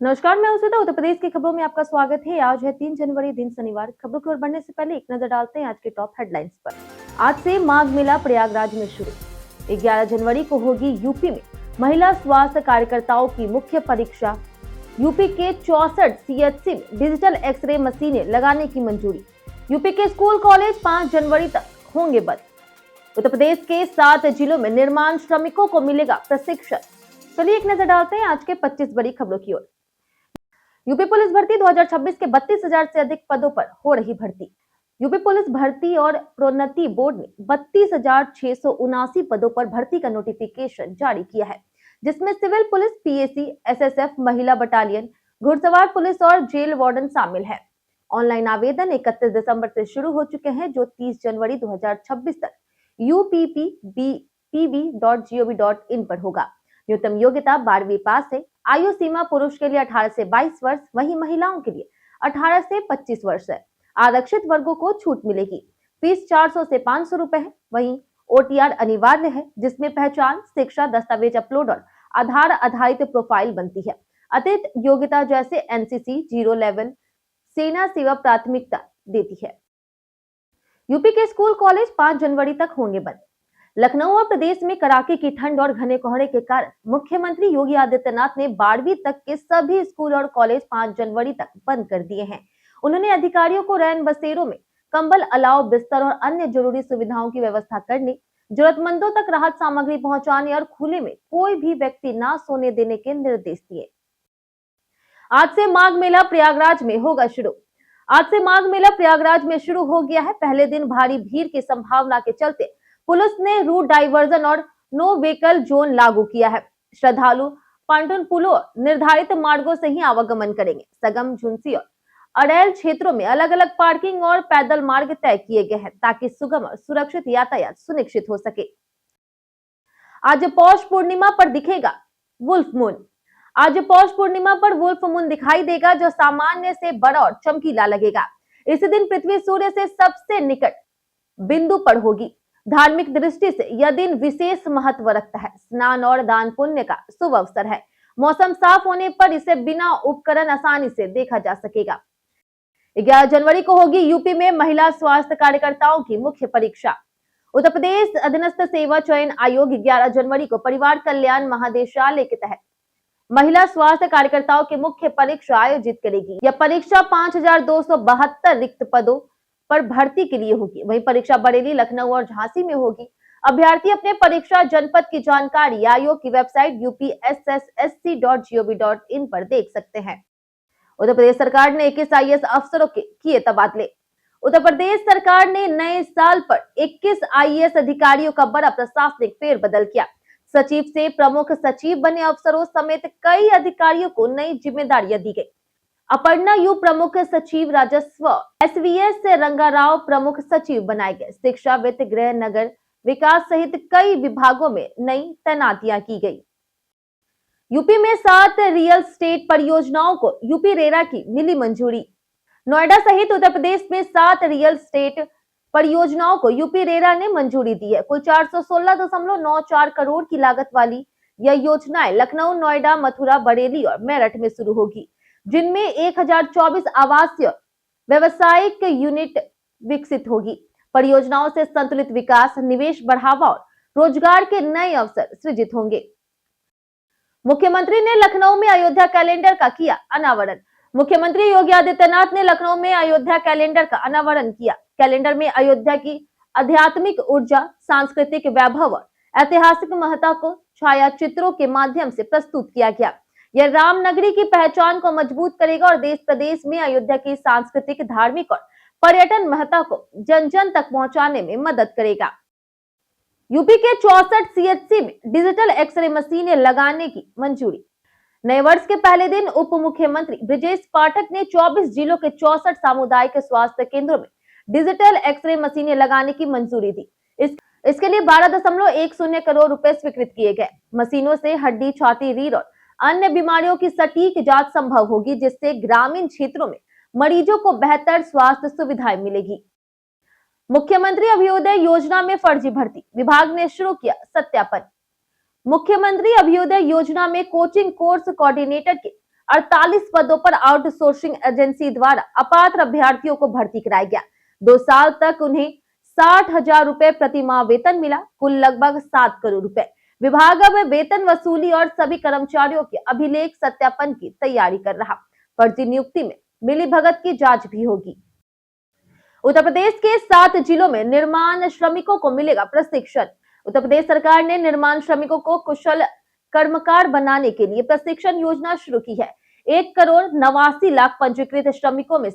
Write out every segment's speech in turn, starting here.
नमस्कार, मैं उस्मिता। उत्तर प्रदेश की खबरों में आपका स्वागत है। आज है 3 जनवरी, दिन शनिवार। खबरों की ओर बढ़ने से पहले एक नजर डालते हैं आज के टॉप हेडलाइंस पर। आज से माघ मेला प्रयागराज में शुरू। 11 जनवरी को होगी यूपी में महिला स्वास्थ्य कार्यकर्ताओं की मुख्य परीक्षा। यूपी के 64 सीएचसी में डिजिटल एक्सरे मशीनें लगाने की मंजूरी। यूपी के स्कूल कॉलेज 5 जनवरी तक होंगे बंद। उत्तर प्रदेश के 7 जिलों में निर्माण श्रमिकों को मिलेगा प्रशिक्षण। चलिए एक नजर डालते हैं आज के 25 बड़ी खबरों की ओर। यूपी पुलिस भर्ती 2026 के 32,000 से अधिक पदों पर हो रही भर्ती। यूपी पुलिस भर्ती और प्रोन्नति बोर्ड ने 32,679 पदों पर भर्ती का नोटिफिकेशन जारी किया है, जिसमें सिविल पुलिस, पीएसी, एसएसएफ, महिला बटालियन, घुड़सवार पुलिस और जेल वार्डन शामिल है। ऑनलाइन आवेदन 31 दिसंबर से शुरू हो चुके हैं, जो 30 जनवरी 2026 तक uppbpv.gov.in पर होगा। न्यूनतम योग्यता 12वीं पास है। आयु सीमा पुरुष के लिए 18 से 22 वर्ष, वहीं महिलाओं के लिए 18 से 25 वर्ष है। आरक्षित वर्गों को छूट मिलेगी। फीस 400 से 500 रुपए है। वहीं ओटीआर अनिवार्य है, जिसमें पहचान, शिक्षा, दस्तावेज अपलोड और आधार आधारित प्रोफाइल बनती है। अतिरिक्त योग्यता जैसे एनसीसी, जीरो लेवल, सेना सेवा प्राथमिकता देती है। यूपी के स्कूल कॉलेज 5 जनवरी तक होंगे बंद। लखनऊ और प्रदेश में कड़ाके की ठंड और घने कोहरे के कारण मुख्यमंत्री योगी आदित्यनाथ ने 12वीं तक के सभी स्कूल और कॉलेज 5 जनवरी तक बंद कर दिए हैं। उन्होंने अधिकारियों को रैन बसेरों में कंबल, अलाव, बिस्तर और अन्य जरूरी सुविधाओं की व्यवस्था करने, जरूरतमंदों तक राहत सामग्री पहुंचाने और खुले में कोई भी व्यक्ति ना सोने देने के निर्देश दिए। आज से माघ मेला प्रयागराज में होगा शुरू। आज से माघ मेला प्रयागराज में शुरू हो गया है। पहले दिन भारी भीड़ की संभावना के चलते पुलिस ने रूट डाइवर्जन और नो व्हीकल जोन लागू किया है। श्रद्धालु पांटून पुलों निर्धारित मार्गों से ही आवागमन करेंगे। सगम, झुंसी और अड़ैल क्षेत्रों में अलग अलग पार्किंग और पैदल मार्ग तय किए गए हैं, ताकि सुगम और सुरक्षित यातायात सुनिश्चित हो सके। आज पौष पूर्णिमा पर दिखेगा वुल्फ मून। आज पौष पूर्णिमा पर वुल्फ मून दिखाई देगा, जो सामान्य से बड़ा और चमकीला लगेगा। इस दिन पृथ्वी सूर्य से सबसे निकट बिंदु पर होगी। धार्मिक दृष्टि से यह दिन विशेष महत्व रखता है। स्नान और दान पुण्य का शुभ अवसर है। मौसम साफ होने पर इसे बिना उपकरण आसानी से देखा जा सकेगा। 11 जनवरी को होगी यूपी में महिला स्वास्थ्य कार्यकर्ताओं की मुख्य परीक्षा। उत्तर प्रदेश अधीनस्थ सेवा चयन आयोग 11 जनवरी को परिवार कल्याण महानिदेशालय के तहत महिला स्वास्थ्य कार्यकर्ताओं की मुख्य परीक्षा आयोजित करेगी। यह परीक्षा 5,272 रिक्त पदों पर भर्ती के लिए होगी। वहीं परीक्षा बरेली, लखनऊ और झांसी में होगी। अभ्यर्थी अपने परीक्षा जनपद की जानकारी आयोग की वेबसाइट upssc.gov.in पर देख सकते हैं। उत्तर प्रदेश सरकार ने 21 आईएएस अफसरों के किए तबादले। उत्तर प्रदेश सरकार ने नए साल पर 21 आईएएस अधिकारियों का बड़ा प्रशासनिक फेरबदल किया। सचिव से प्रमुख सचिव बने अफसरों समेत कई अधिकारियों को नई जिम्मेदारियां दी गई। अपर्णा यू प्रमुख सचिव राजस्व, एसवीएस रंगाराव प्रमुख सचिव बनाए गए। शिक्षा, वित्त, गृह, नगर विकास सहित कई विभागों में नई तैनातियां की गई। यूपी में 7 रियल स्टेट परियोजनाओं को यूपी रेरा की मिली मंजूरी। नोएडा सहित उत्तर प्रदेश में 7 रियल स्टेट परियोजनाओं को यूपी रेरा ने मंजूरी दी है। कुल 416.94 करोड़ की लागत वाली यह योजनाएं लखनऊ, नोएडा, मथुरा, बरेली और मेरठ में शुरू होगी, जिनमें 1024 आवासीय व्यवसायिक यूनिट विकसित होगी। परियोजनाओं से संतुलित विकास, निवेश बढ़ावा और रोजगार के नए अवसर सृजित होंगे। मुख्यमंत्री ने लखनऊ में अयोध्या कैलेंडर का किया अनावरण। मुख्यमंत्री योगी आदित्यनाथ ने लखनऊ में अयोध्या कैलेंडर का अनावरण किया। कैलेंडर में अयोध्या की आध्यात्मिक ऊर्जा, सांस्कृतिक वैभव और ऐतिहासिक महत्ता को छायाचित्रों के माध्यम से प्रस्तुत किया गया। यह रामनगरी की पहचान को मजबूत करेगा और देश प्रदेश में अयोध्या की सांस्कृतिक, धार्मिक और पर्यटन महत्ता को जन जन तक पहुंचाने में मदद करेगा। यूपी के 64 सीएचसी में डिजिटल एक्सरे मशीनें लगाने की मंजूरी। नए वर्ष के पहले दिन उप मुख्यमंत्री ब्रजेश पाठक ने 24 जिलों के 64 सामुदायिक स्वास्थ्य केंद्रों में डिजिटल एक्सरे मशीनें लगाने की मंजूरी दी। इसके लिए 12.10 करोड़ रुपए स्वीकृत किए गए। मशीनों से हड्डी, छाती, रीढ़ और अन्य बीमारियों की सटीक जांच संभव होगी, जिससे ग्रामीण क्षेत्रों में मरीजों को बेहतर स्वास्थ्य सुविधाएं मिलेगी। मुख्यमंत्री अभ्युदय योजना में फर्जी भर्ती, विभाग ने शुरू किया सत्यापन। मुख्यमंत्री अभ्युदय योजना में कोचिंग कोर्स कोऑर्डिनेटर के 48 पदों पर आउटसोर्सिंग एजेंसी द्वारा अपात्र अभ्यर्थियों को भर्ती कराया गया। 2 साल तक उन्हें 60,000 रुपए प्रति माह वेतन मिला, कुल लगभग 7 करोड़ रुपए। विभाग अब वेतन वसूली और सभी कर्मचारियों के अभिलेख सत्यापन की तैयारी कर रहा। फर्जी नियुक्ति में मिलीभगत की जांच भी होगी। उत्तर प्रदेश के 7 जिलों में निर्माण श्रमिकों को मिलेगा प्रशिक्षण। उत्तर प्रदेश सरकार ने निर्माण श्रमिकों को कुशल कर्मकार बनाने के लिए प्रशिक्षण योजना शुरू की है। 1,89,00,000 पंजीकृत श्रमिकों में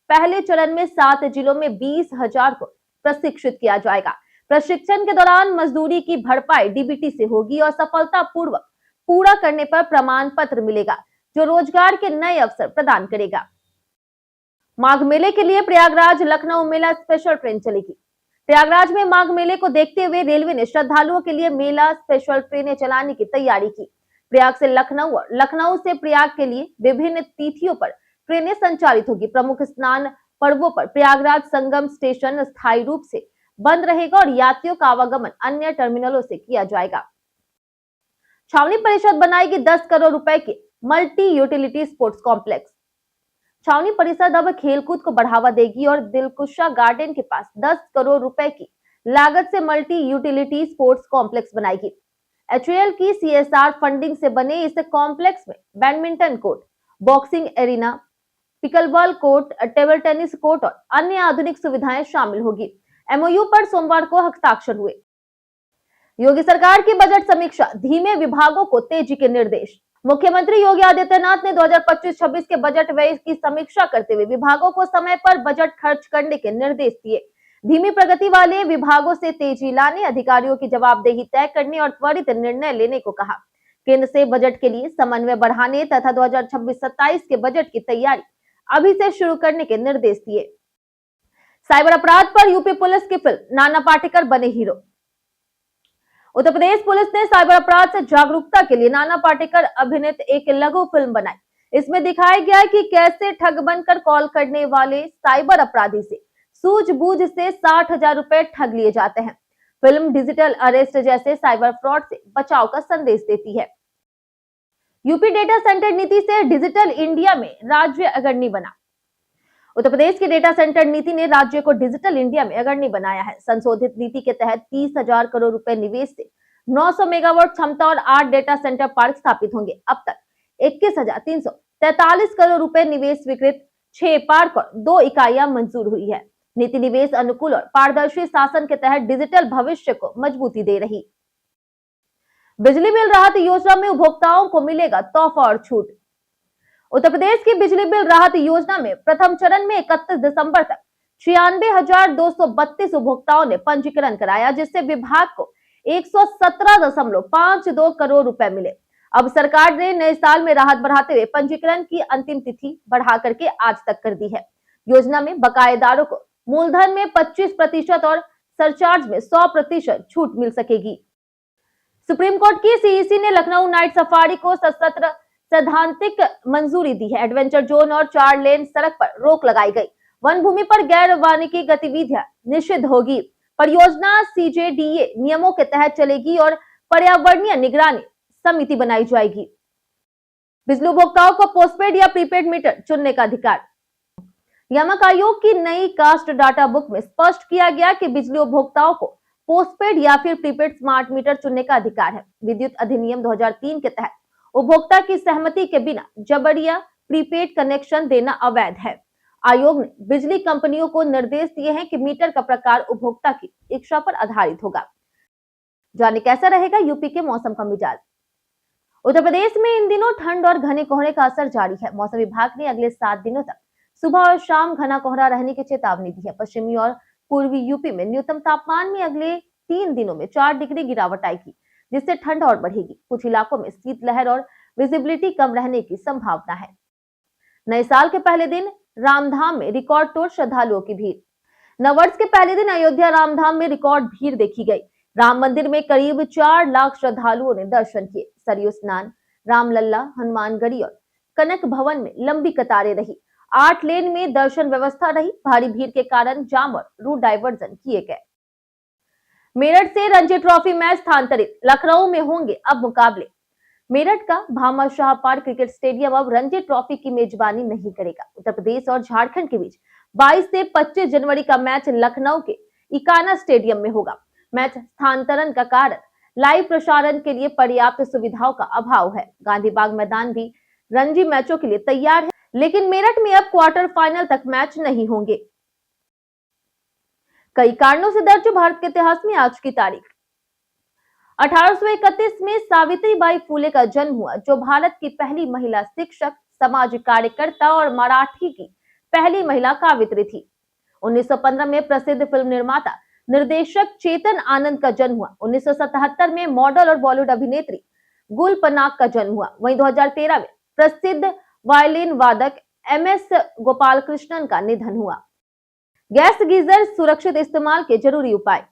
पहले चरण में 7 जिलों में 20,000 को प्रशिक्षित किया जाएगा। प्रशिक्षण के दौरान मजदूरी की भरपाई डीबीटी से होगी और सफलतापूर्वक पूरा करने पर प्रमाण पत्र मिलेगा, जो रोजगार के नए अवसर प्रदान करेगा। माघ मेले के लिए प्रयागराज लखनऊ मेला स्पेशल ट्रेन चलेगी। प्रयागराज में माघ मेले को देखते हुए रेलवे ने श्रद्धालुओं के लिए मेला स्पेशल ट्रेनें चलाने की तैयारी की। प्रयाग से लखनऊ और लखनऊ से प्रयाग के लिए विभिन्न तिथियों पर ट्रेनें संचालित होगी। प्रमुख स्नान पर्वों पर प्रयागराज संगम स्टेशन स्थायी रूप से बंद रहेगा और यात्रियों का आवागमन अन्य टर्मिनलों से किया जाएगा। छावनी परिषद बनाएगी 10 करोड़ रुपए के मल्टी यूटिलिटी स्पोर्ट्स कॉम्प्लेक्स। छावनी परिषद अब खेलकूद को बढ़ावा देगी और दिलकुशा गार्डन के पास 10 करोड़ रुपए की लागत से मल्टी यूटिलिटी स्पोर्ट्स कॉम्प्लेक्स बनाएगी। एचएएल की सीएसआर फंडिंग से बने इस कॉम्प्लेक्स में badminton court, boxing arena, pickleball court, table tennis court और अन्य आधुनिक सुविधाएं शामिल होगी। एमओयू पर सोमवार को हस्ताक्षर हुए। योगी सरकार की बजट समीक्षा, धीमे विभागों को तेजी के निर्देश। मुख्यमंत्री योगी आदित्यनाथ ने 2025-26 के बजट व्यय की समीक्षा करते हुए विभागों को समय पर बजट खर्च करने के निर्देश दिए। धीमी प्रगति वाले विभागों से तेजी लाने, अधिकारियों की जवाबदेही तय करने और त्वरित निर्णय लेने को कहा। केंद्र से बजट के लिए समन्वय बढ़ाने तथा 2026-27 के बजट की तैयारी अभी से शुरू करने के निर्देश दिए। साइबर अपराध पर यूपी पुलिस की फिल्म, नाना पाटेकर बने हीरो। उत्तर प्रदेश पुलिस ने साइबर अपराध से जागरूकता के लिए नाना पाटेकर अभिनीत एक लघु फिल्म बनाई। इसमें दिखाया गया कि कैसे ठग बनकर कॉल करने वाले साइबर अपराधी से सूझबूझ से 60,000 रुपए ठग लिए जाते हैं। फिल्म डिजिटल अरेस्ट जैसे साइबर फ्रॉड से बचाव का संदेश देती है। यूपी डेटा सेंटर नीति से डिजिटल इंडिया में राज्य अग्रणी बना। उत्तर प्रदेश की डेटा सेंटर नीति ने राज्य को डिजिटल इंडिया में अग्रणी बनाया है। संशोधित नीति के तहत 30,000 करोड़ रुपए निवेश से 900 मेगावाट क्षमता और 8 डेटा सेंटर पार्क स्थापित होंगे। अब तक 21,343 करोड़ रुपए निवेश स्वीकृत, 6 पार्क और 2 इकाइयां मंजूर हुई है। नीति निवेश अनुकूल और पारदर्शी शासन के तहत डिजिटल भविष्य को मजबूती दे रही। बिजली बिल राहत योजना में उपभोक्ताओं को मिलेगा तोहफा और छूट। उत्तर प्रदेश की बिजली बिल राहत योजना में प्रथम चरण में 31 दिसंबर तक 96,232 उपभोक्ताओं ने पंजीकरण कराया, जिससे विभाग को 117.52 करोड़ रुपए मिले। अब सरकार ने नए साल में राहत बढ़ाते हुए पंजीकरण की अंतिम तिथि बढ़ा करके आज तक कर दी है। योजना में बकायेदारों को मूलधन में 25% और सरचार्ज में 100% छूट मिल सकेगी। सुप्रीम कोर्ट की सीईसी ने लखनऊ नाइट सफारी को सशस्त्र सैद्धांतिक मंजूरी दी है। एडवेंचर जोन और 4 लेन सड़क पर रोक लगाई गई। वन भूमि पर गैर वानिकी गतिविधियां निषिद्ध होगी। परियोजना सीजेडीए नियमों के तहत चलेगी और पर्यावरणीय निगरानी समिति बनाई जाएगी। बिजली उपभोक्ताओं को पोस्टपेड या प्रीपेड मीटर चुनने का अधिकार। नियामक आयोग की नई कास्ट डाटा बुक में स्पष्ट किया गया कि बिजली उपभोक्ताओं को पोस्टपेड या फिर प्रीपेड स्मार्ट मीटर चुनने का अधिकार है। विद्युत अधिनियम 2003 के तहत उपभोक्ता की सहमति के बिना जबरिया प्रीपेड कनेक्शन देना अवैध है। आयोग ने बिजली कंपनियों को निर्देश दिए हैं कि मीटर का प्रकार उपभोक्ता की इच्छा पर आधारित होगा। जाने कैसा रहेगा यूपी के मौसम का मिजाज। उत्तर प्रदेश में इन दिनों ठंड और घने कोहरे का असर जारी है। मौसम विभाग ने अगले 7 दिनों तक सुबह और शाम घना कोहरा रहने की चेतावनी दी है। पश्चिमी और पूर्वी यूपी में न्यूनतम तापमान में अगले 3 दिनों में 4 डिग्री गिरावट आएगी, जिससे ठंड और बढ़ेगी। कुछ इलाकों में शीतलहर और विजिबिलिटी कम रहने की संभावना है। नए साल के पहले दिन रामधाम में रिकॉर्ड तोड़ श्रद्धालुओं की भीड़। नववर्ष के पहले दिन अयोध्या रामधाम में रिकॉर्ड भीड़ देखी गई। राम मंदिर में करीब 4 लाख श्रद्धालुओं ने दर्शन किए। सरयू स्नान, रामलला, हनुमानगढ़ी और कनक भवन में लंबी कतारें रही। 8 लेन में दर्शन व्यवस्था रही। भारी भीड़ के कारण जाम और रूट डाइवर्जन किए गए। मेरठ से रणजी ट्रॉफी मैच स्थानांतरित, लखनऊ में होंगे अब मुकाबले। मेरठ का Bhama Shah park cricket stadium अब रणजी ट्रॉफी की मेजबानी नहीं करेगा। उत्तर प्रदेश और झारखंड के बीच 22 से 25 जनवरी का मैच लखनऊ के इकाना स्टेडियम में होगा। मैच स्थानांतरण का कारण लाइव प्रसारण के लिए पर्याप्त सुविधाओं का अभाव है। गांधी बाग मैदान भी रणजी मैचों के लिए तैयार है, लेकिन मेरठ में अब क्वार्टर फाइनल तक मैच नहीं होंगे। कई कारणों से दर्ज भारत के इतिहास में आज की तारीख 1831 में सावित्रीबाई फुले का जन्म हुआ, जो भारत की पहली महिला शिक्षक, समाज कार्यकर्ता और मराठी की पहली महिला काव्यत्री थी। 1915 में प्रसिद्ध फिल्म निर्माता निर्देशक चेतन आनंद का जन्म हुआ। 1977 में मॉडल और बॉलीवुड अभिनेत्री गुल पनाग का जन्म हुआ। वहीं 2013 में प्रसिद्ध वायलिन वादक MS गोपालकृष्णन का निधन हुआ। गैस गीजर सुरक्षित इस्तेमाल के जरूरी उपाय।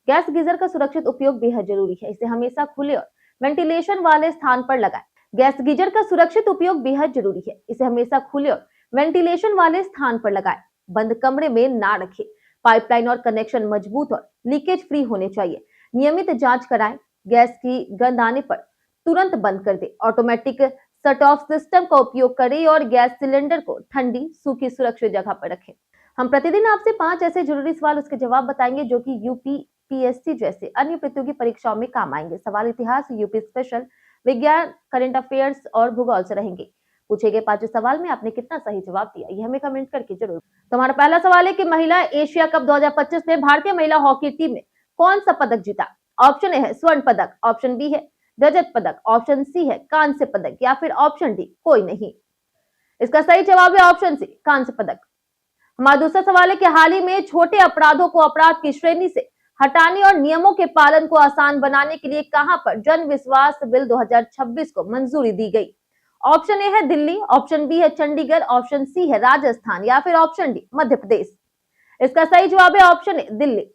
गैस गीजर का सुरक्षित उपयोग बेहद जरूरी है। इसे हमेशा खुले और वेंटिलेशन वाले स्थान पर लगाएं। गैस गीजर का सुरक्षित उपयोग बेहद जरूरी है। इसे हमेशा खुले और वेंटिलेशन वाले स्थान पर लगाएं। बंद कमरे में ना रखें। पाइपलाइन और कनेक्शन मजबूत और लीकेज फ्री होने चाहिए। नियमित जांच कराएं। गैस की गंध आने पर तुरंत बंद कर दें। ऑटोमेटिक शट ऑफ सिस्टम का उपयोग करें और गैस सिलेंडर को ठंडी, सूखी, सुरक्षित जगह पर रखें। हम प्रतिदिन आपसे 5 ऐसे जरूरी सवाल उसके जवाब बताएंगे जो कि यूपीपीएससी जैसे अन्य प्रतियोगी परीक्षाओं में काम आएंगे। सवाल इतिहास, यूपी स्पेशल, विज्ञान, करंट अफेयर्स और भूगोल से रहेंगे। पूछे गए 5 सवाल में आपने कितना सही जवाब दिया, ये हमें कमेंट करके जरूर। तो हमारा पहला सवाल है कि महिला एशिया कप 2025 में भारतीय महिला हॉकी टीम ने कौन सा पदक जीता? ऑप्शन ए है स्वर्ण पदक, ऑप्शन बी है रजत पदक, ऑप्शन सी है कांस्य पदक या फिर ऑप्शन डी कोई नहीं। इसका सही जवाब है ऑप्शन सी कांस्य पदक। हमारा दूसरा सवाल है कि हाल ही में छोटे अपराधों को अपराध की श्रेणी से हटाने और नियमों के पालन को आसान बनाने के लिए कहां पर जन विश्वास बिल 2026 को मंजूरी दी गई? ऑप्शन ए है दिल्ली, ऑप्शन बी है चंडीगढ़, ऑप्शन सी है राजस्थान या फिर ऑप्शन डी मध्य प्रदेश। इसका सही जवाब है ऑप्शन ए दिल्ली।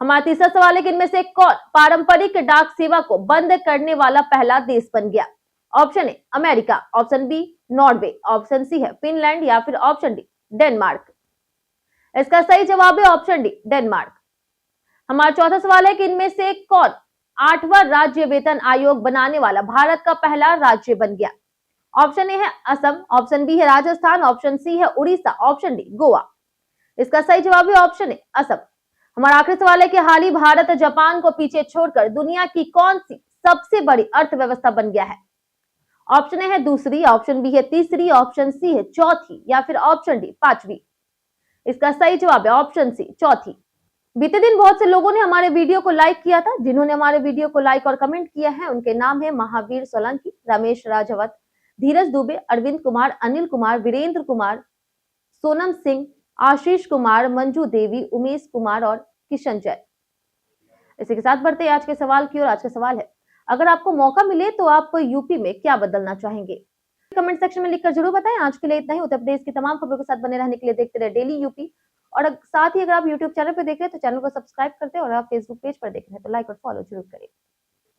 हमारा तीसरा सवाल है कि इनमें से कौन पारंपरिक डाक सेवा को बंद करने वाला पहला देश बन गया? Option A America, option B Norway, option C है फिनलैंड या फिर ऑप्शन डी डेनमार्क। इसका सही जवाब है ऑप्शन डी डेनमार्क। हमारा चौथा सवाल है कि इनमें से कौन 8वां राज्य वेतन आयोग बनाने वाला भारत का पहला राज्य बन गया? ऑप्शन ए है असम, ऑप्शन बी है राजस्थान, ऑप्शन सी है उड़ीसा, ऑप्शन डी गोवा। इसका सही जवाब है ऑप्शन ए असम। हमारा आखिरी सवाल है कि हाल ही भारत जापान को पीछे छोड़कर दुनिया की कौन सी सबसे बड़ी अर्थव्यवस्था बन गया है? ऑप्शन ए है दूसरी, ऑप्शन बी है तीसरी, ऑप्शन सी है चौथी या फिर ऑप्शन डी पांचवी। इसका सही जवाब है ऑप्शन सी चौथी। बीते दिन बहुत से लोगों ने हमारे वीडियो को लाइक किया था। जिन्होंने हमारे वीडियो को लाइक और कमेंट किया है उनके नाम है महावीर सोलंकी, रमेश राजवत, धीरज दुबे, अरविंद कुमार, अनिल कुमार, वीरेंद्र कुमार, सोनम सिंह, आशीष कुमार, मंजू देवी, उमेश कुमार और किशन जैन। इसी के साथ बढ़ते आज के सवाल की ओर। आज का सवाल है, अगर आपको मौका मिले तो आप यूपी में क्या बदलना चाहेंगे? कमेंट सेक्शन में लिखकर जरूर बताएं। आज के लिए इतना ही। उत्तर प्रदेश की तमाम खबरों के साथ बने रहने के लिए देखते रहे डेली यूपी। और साथ ही अगर आप यूट्यूब चैनल पर देख रहे हैं तो चैनल को सब्सक्राइब करते हैं और आप फेसबुक पेज पर देख रहे हैं तो लाइक और फॉलो जरूर करें।